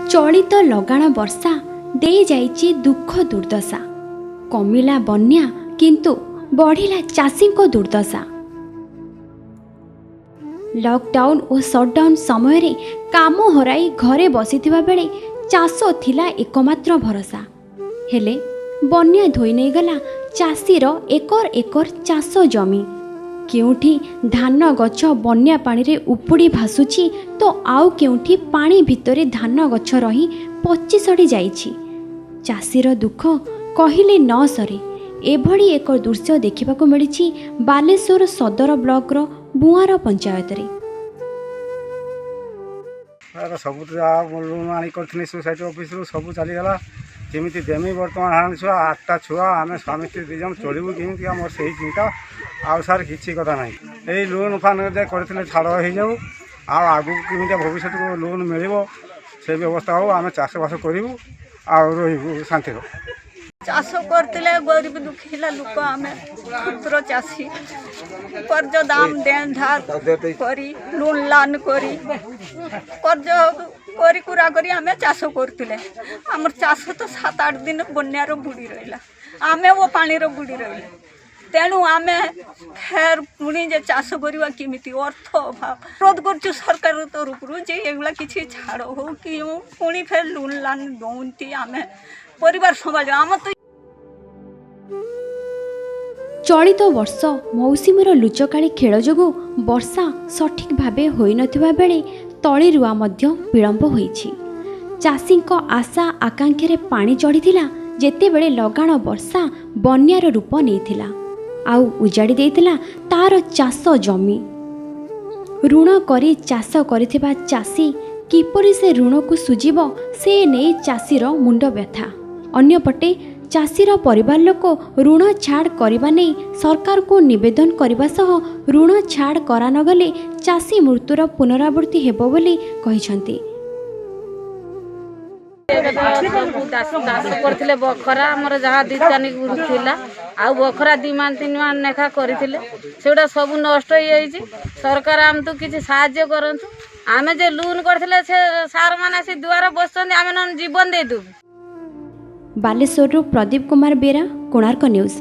चलित लगाण वर्षा दे जाइछि दुख दुर्दशा। कमिला बन्या किंतु बढ़िला चाषी को दुर्दशा। लॉकडाउन और शटडाउन समय रे काम हराई घरे बसिथिबा बेले चाष थिला एकमात्र भरोसा। हेले बन्या धोई नहीं गला चाषीर एकर एकर चाष जमी। केउठी धान गछ बन्या पानी रे उपुड़ी भासुची तो आउ केउठी पानी भितरे धान गछ रही पची सड़ी जाइछि। चाषीर दुख कहिले न सरे। एभली एक दृश्य देखिबाकू मिलिछि बालेश्वर सदर ब्लॉक रो बुआर पंचायत रे। सब लोन आनी कर सोसाइटी ऑफिस सब चलीगला केमी देमी बर्तमान हाँ छुआ 8टा छुआ आम स्वामी स्त्री दीज चलू केमी मोर से चिंता आउ सार किसी कथा ना यही लोन फान करते छाड़ हो जाऊ आगू केमी भविष्य को लोन मिल से व्यवस्था हो आम चाषबास करूँ आबू शांति चाष करते गरीब दुखीला लोक आम क्षुद्र चाषी कर्ज दाम देन धार करी लोन लान करी कर्ज करी कुरा करी आम चाष करते आमर चाष तो 7-8 दिन बन्यार बुड़ी रहा आमे वो पानी बुड़ी रही तेणु आम फेर पुणी जे चाष करवा केमिति अर्थ अभाव रोध कर सरकार तरफ एगुला किसी छाड़ हो कि पुणी फेर लोन लान दौंती आम परिवार संभाल आम तो। चलित वर्ष मौसुमीर लुचकाड़ी खेल जोगु वर्षा सठिक भावे होई नथिबा बेले तଳି रुआ मध्य विलंब होईछि। चाषीक आशा आकांक्षारे पानी चढ़ीथिला जेतेबेले लगाण वर्षा बन्यार रूप नेइथिला आउ उजाड़ी देइथिला तार चाष जमी। ऋण करी चाष करिथिबा चाषी किपरि से ऋण को सुझिब से नै चाषीर मुंड व्यथा। अन्यपटे चाषीर परिवार लोक ऋण छाड़ करने नहीं सरकार को निवेदन करने सह ऋण छाड़ करा न गले चाषी मृत्युर पुनरावृत्ति हेबो बोली कहिसंती। करथिले बखरा हमर जहा दितानी गुरुथिला आ बखरा 2 मान 3 मान नेखा करथिले सेडा सब नष्ट होई जाईछि। सरकार आम तो किछि सहाय्य करंतु आमे जे लोन करथिले से सार माने से दुआर बसछन आमे न जीवन दे दु। बालेश्वर प्रदीप कुमार बेरा, कोणार्क न्यूज।